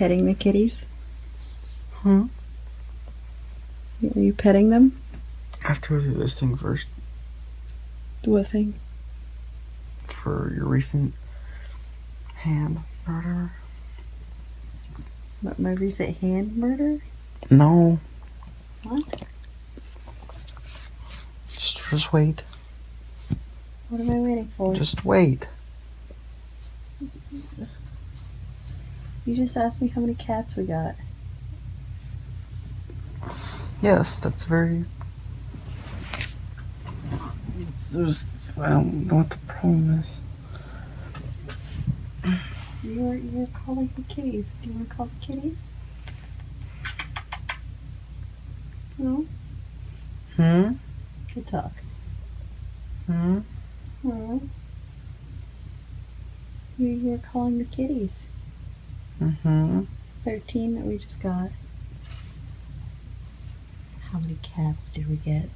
petting the kitties? Hmm? Are you petting them? I have to go through this thing first. What thing? For your recent hand or whatever. What, my recent hand murder? No. What? Just wait. What am I waiting for? Just wait. You just asked me how many cats we got. Yes, that's very... I don't know what the problem is. You're calling the kitties. Do you want to call the kitties? No? Good talk. You're calling the kitties. 13 that we just got. How many cats did we get?